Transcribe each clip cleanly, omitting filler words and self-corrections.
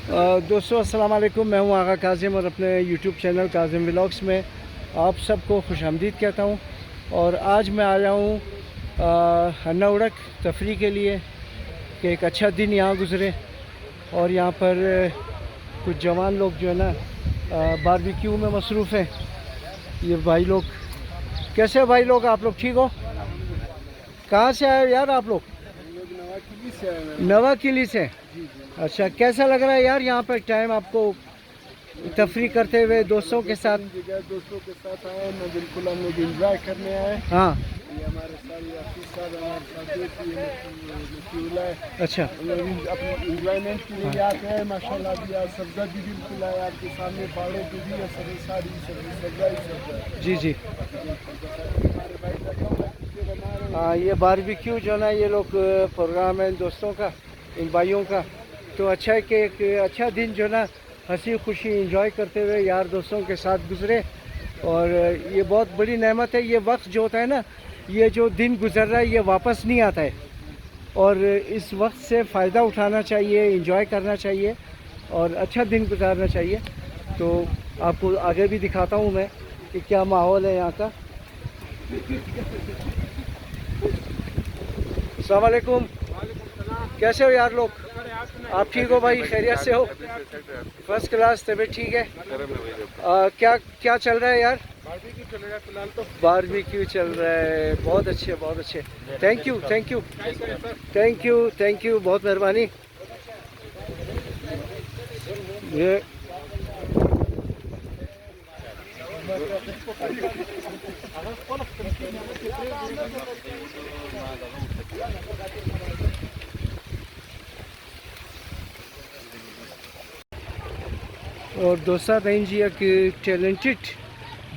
दोस्तों अस्सलाम वालेकुम। मैं हूं आगा काजिम और अपने यूट्यूब चैनल काजिम व्लॉग्स में आप सबको खुशामदीद कहता हूं। और आज मैं आया हूं हन्ना उड़क तफरी के लिए कि एक अच्छा दिन यहाँ गुज़रे। और यहाँ पर कुछ जवान लोग जो है ना बारबेक्यू में मसरूफ़ हैं। ये भाई लोग कैसे हो? भाई लोग आप लोग ठीक हो? कहाँ से आए हो यार आप लोग? नवा किली से। अच्छा, कैसा लग रहा है यार यहाँ पर टाइम आपको तफरी करते हुए दोस्तों के साथ? दोस्तों के साथ आए मैं, बिल्कुल हम लोग एंजॉय करने आए। हाँ, ये हमारे साथ यासीर साहब हमारे साथ। अच्छा, अपनी एंजॉयमेंट के लिए आते हैं माशाल्लाह। भी आज सब्जा भी बिल्कुल है आपके सामने, पहाड़ों पे भी है सारी सब्जा ही सब्जा। जी जी। हाँ, ये बारबेक्यू जो ना ये लोग प्रोग्राम है दोस्तों का, इन भाइयों का। तो अच्छा है कि एक अच्छा दिन जो ना हंसी खुशी एंजॉय करते हुए यार दोस्तों के साथ गुजरे। और ये बहुत बड़ी नेमत है। ये वक्त जो होता है ना, ये जो दिन गुजर रहा है ये वापस नहीं आता है। और इस वक्त से फ़ायदा उठाना चाहिए, एंजॉय करना चाहिए और अच्छा दिन गुजारना चाहिए। तो आपको आगे भी दिखाता हूँ मैं कि क्या माहौल है यहाँ का। अस्सलाम वालेकुम। कैसे हो यार लोग? आप ठीक हो भाई? खैरियत से हो? फर्स्ट क्लास, तबीयत ठीक है? क्या क्या चल रहा है यार? बारबेक्यू चल रहा है फिलहाल तो। बारबेक्यू चल रहा है। बहुत अच्छे, बहुत अच्छे। Thank you, thank you, thank you, thank you, बहुत मेहरबानी। ये और दोस्ता बहन जी एक टैलेंटेड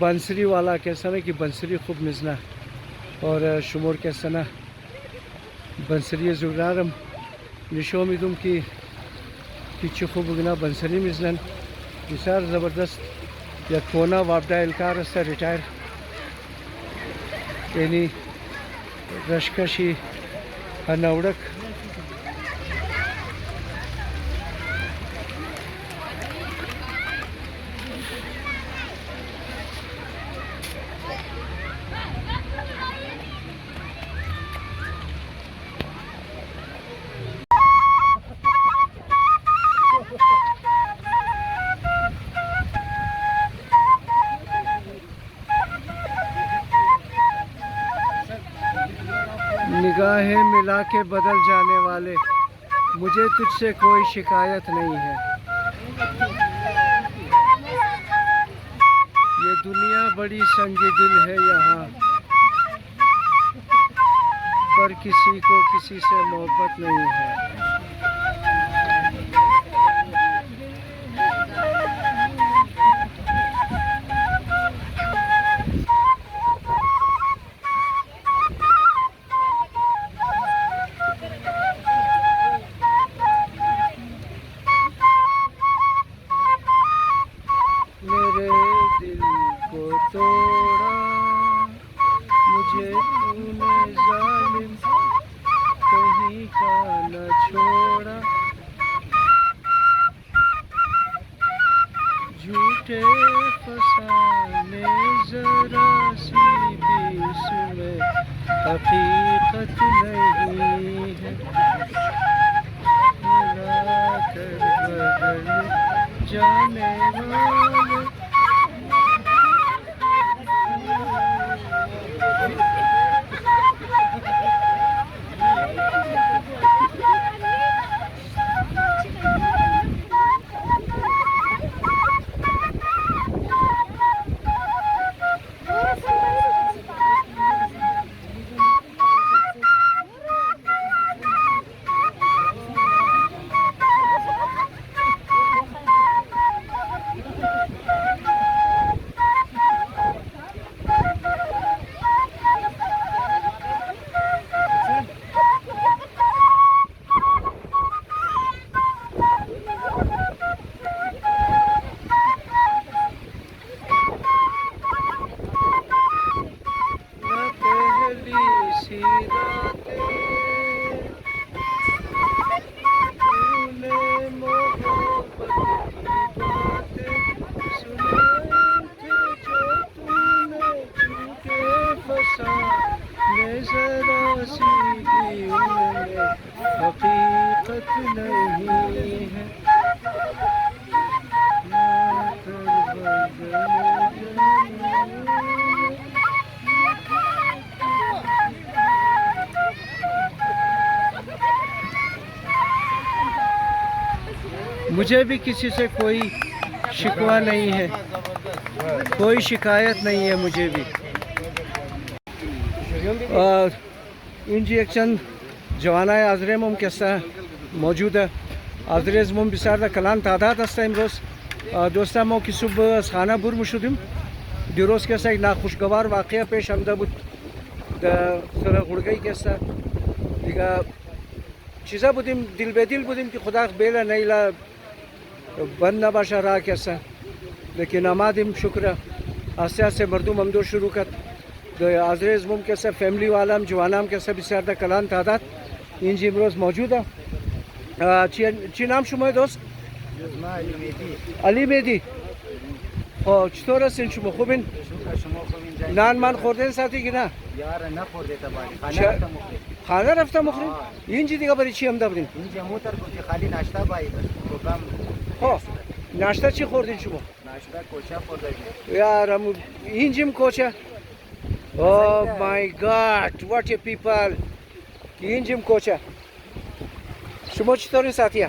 बंसरी वाला कैसा ना कि बंसरी खूब मिजना और शुमोर कैसा ना बंसरी जुगारम निशो मिदुम की पीछे खूब उगना बंसरी मिजनन विसार ज़बरदस्त या कोना वापडा एलकार से रिटायर यानी रशकशी हनौड़क। निगाहें मिला के बदल जाने वाले, मुझे तुझसे कोई शिकायत नहीं है। ये दुनिया बड़ी संगी दिल है यहाँ, पर किसी को किसी से मोहब्बत नहीं है। मेरे दिल को तोड़ा मुझे तूने जालिम, कहीं का न छोड़ा। झूठे फसाने जरा सी भी इसमें हकीकत नहीं है। मिला कर बदल जाने वाले, मुझे भी किसी से कोई शिकवा नहीं है, कोई शिकायत नहीं है मुझे भी। और इंजेक्शन जवाना आजरेमम कैसा मौजूद है आजरेजमम बिसार कलान तादाद हस्ता इमरोज दोस्ता मो कि सुबह खाना बुर मुशुदिम दिरोज कैसा एक नाखुशगवार वाक़या पेश आमदा बुद सर गुड़गई कैसा दिगा चीज़ा बुदिम दिल बेदिल बुदिम कि खुदा बेला नहीं ला बंद ना बाशा रहा कैसा लेकिन आमादिम शुक्र आस्ते आस्ते मरदूम हमदो शुरू कर आजरेज मुम कैसा फैमिली वालाम जवानाम कैसा बिसार कलान तादाद इन जी इमरोज मौजूद है। ची नाम शुमा दोस्त अली मेदी ओ चतोर सिन शुमा खुबिन नान मान खोरदेन साथी की ना यार ना खोर देता बारी खाना रफ्ता मुखरी इन जी दिगा बरी ची हमदा बदिन इन जमूतर को खाली नाश्ता बाई बस प्रोग्राम हो नाश्ता ची खोरदेन शुमा नाश्ता कोशा खोर दे यार हम इन जिम कोचा oh my god what a people इन जिम कोचा शुमा चतोर साथिया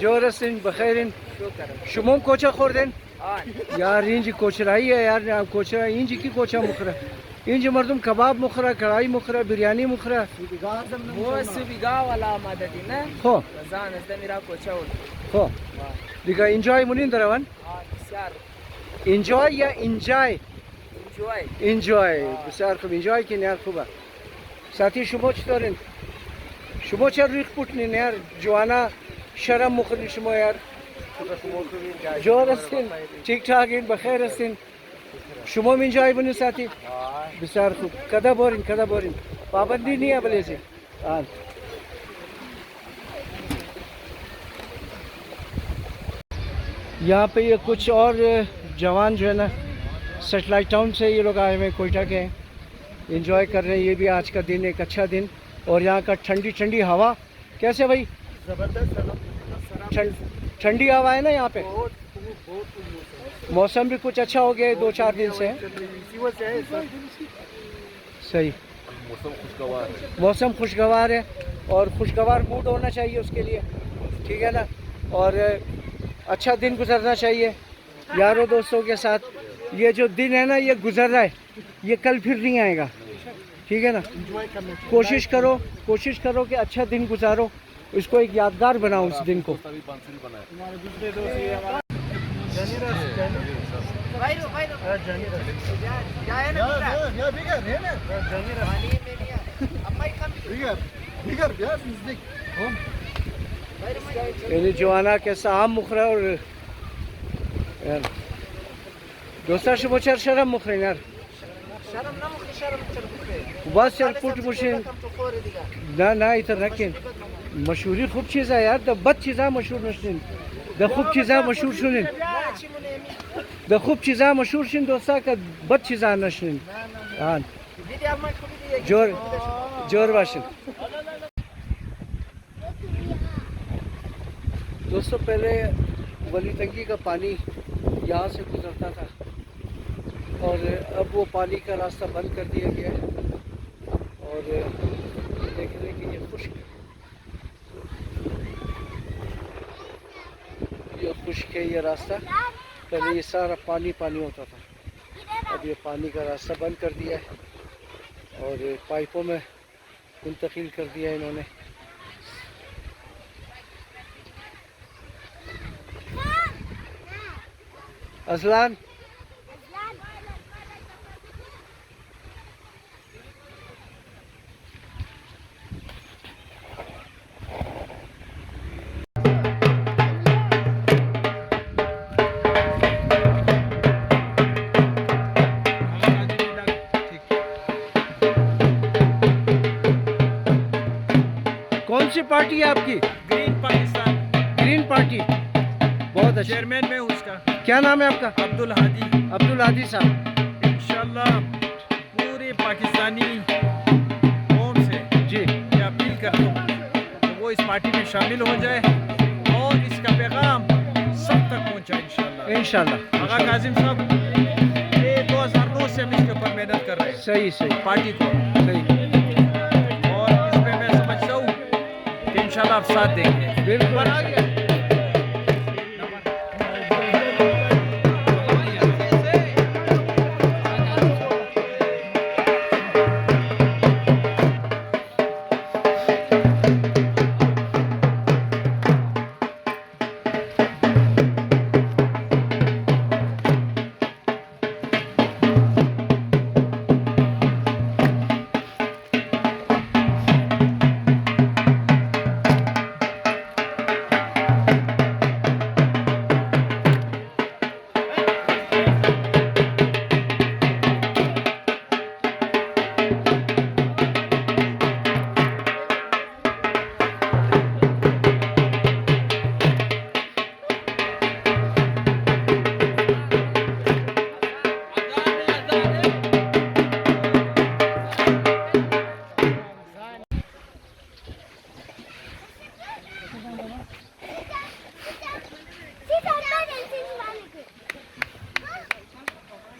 जोरसिन बखैरिन शुमम कोचा खोरदेन यार इंजी कोचराई है यार कोचरा इंजी की कोचा मुखरा इंजी मर्दम कबाब मुखरा कढ़ाई मुखरा बिरयानी मुखरा वो सुबिगा वाला मददी ना हो जान इस मेरा कोचा हो दिगा एंजॉय मुनिन दरवन यार एंजॉय या एंजॉय एंजॉय एंजॉय बिसार खूब एंजॉय की यार खूबा साथी शुमा चतोरिन शुमा चर रिख पुटनिन यार जवाना शर्म मुखरी शुमा यार जोर हस्तिन ठीक ठाक इन बखैर हस्तिन शुमा में एंजॉय बने साथी बिसार खूब कदा बोरिन पाबंदी नहीं है भले से हाँ यहाँ पे ये कुछ और जवान जो है ना सेटेलाइट टाउन से ये लोग आए हुए कोयटा के एंजॉय कर रहे हैं। ये भी आज का दिन एक अच्छा दिन और यहाँ का ठंडी ठंडी हवा कैसे भाई ठंडी हवा है ना यहाँ पे मौसम भी कुछ अच्छा हो गया है 2-4 दिन से सही मौसम खुशगवार है और खुशगवार मूड होना चाहिए उसके लिए ठीक है ना और अच्छा दिन गुजरना चाहिए यारों दोस्तों के साथ। ये जो दिन है ना ये गुजर रहा है ये कल फिर नहीं आएगा ठीक है ना। कोशिश करो कि अच्छा दिन गुजारो इसको एक यादगार बनाओ उस दिन को। जवाना कैसा आम मुखरा और यार दोस्ता शुभचर शर्म मुखरे यार बस यार पुट मुशीन ना इधर रखें मशहूरी खूब चीज़ है यार द बद चीज़ा मशहूर नशीन द खूब चीज़ा मशहूर सुनिन द खूब चीज़ा मशहूर शिन दोस्ता का बद चीज़ा नशीन हाँ जोर बाशिन। दोस्तों पहले वली तंगी का पानी यहाँ से गुजरता था और अब वो पानी का रास्ता बंद कर दिया गया है और देख रहे हैं कि ये खुश्क है ये रास्ता। पहले ये सारा पानी होता था अब ये पानी का रास्ता बंद कर दिया है और पाइपों में मुंतकिल कर दिया है इन्होंने। अजलान कौन सी पार्टी है आपकी? ग्रीन पाकिस्तान ग्रीन पार्टी बहुत अच्छा। चेयरमैन में हूँ उसका। क्या नाम है आपका? अब्दुल हादी साहब। इंशाल्लाह पूरे पाकिस्तानी कौम से जी मैं अपील करता हूँ तो वो इस पार्टी में शामिल हो जाए और इसका पैगाम सब तक पहुँचाए इंशाल्लाह। आगा काजिम साहब ये 2009 से हम इसके ऊपर मेहनत कर रहे हैं सही पार्टी को सही और इसमें मैं समझता हूँ इंशाल्लाह आप साथ देंगे। बिल्कुल। नंबर आ गया।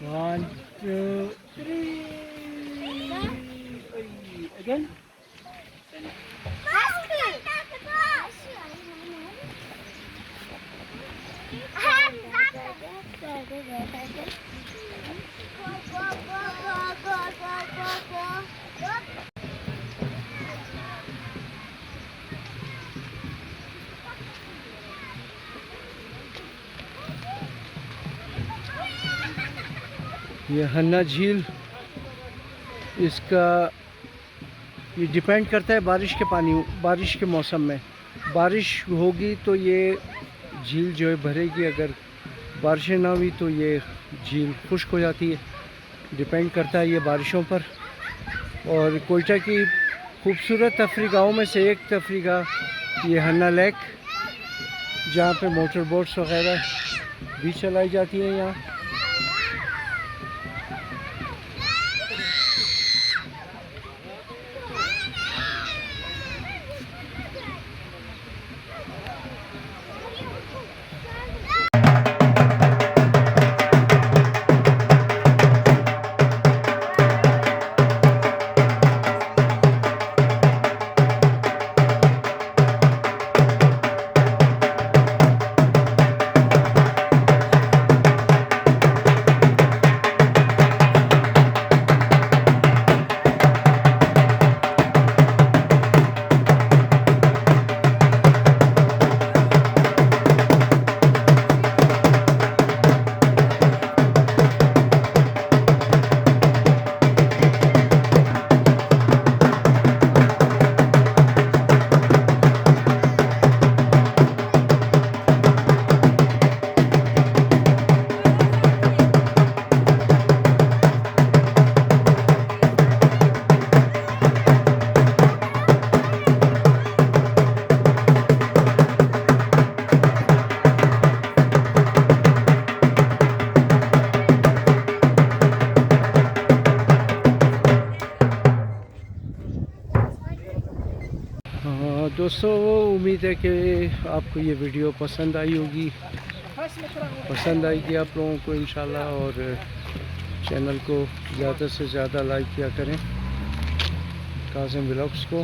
One, two, three. Again. ये हन्ना झील, इसका ये डिपेंड करता है बारिश के मौसम में। बारिश होगी तो ये झील जो है भरेगी, अगर बारिशें ना हुई तो ये झील खुश्क हो जाती है। डिपेंड करता है ये बारिशों पर। और कोयटा की खूबसूरत तफरीगाहों में से एक तफरीगाह ये हन्ना लेक, जहाँ पे मोटर बोट्स वगैरह भी चलाई जाती हैं यहाँ। दोस्तों, उम्मीद है कि आपको ये वीडियो पसंद आई होगी, पसंद आएगी आप लोगों को इंशाल्लाह। और चैनल को ज़्यादा से ज़्यादा लाइक किया करें, काज़िम व्लॉग्स को।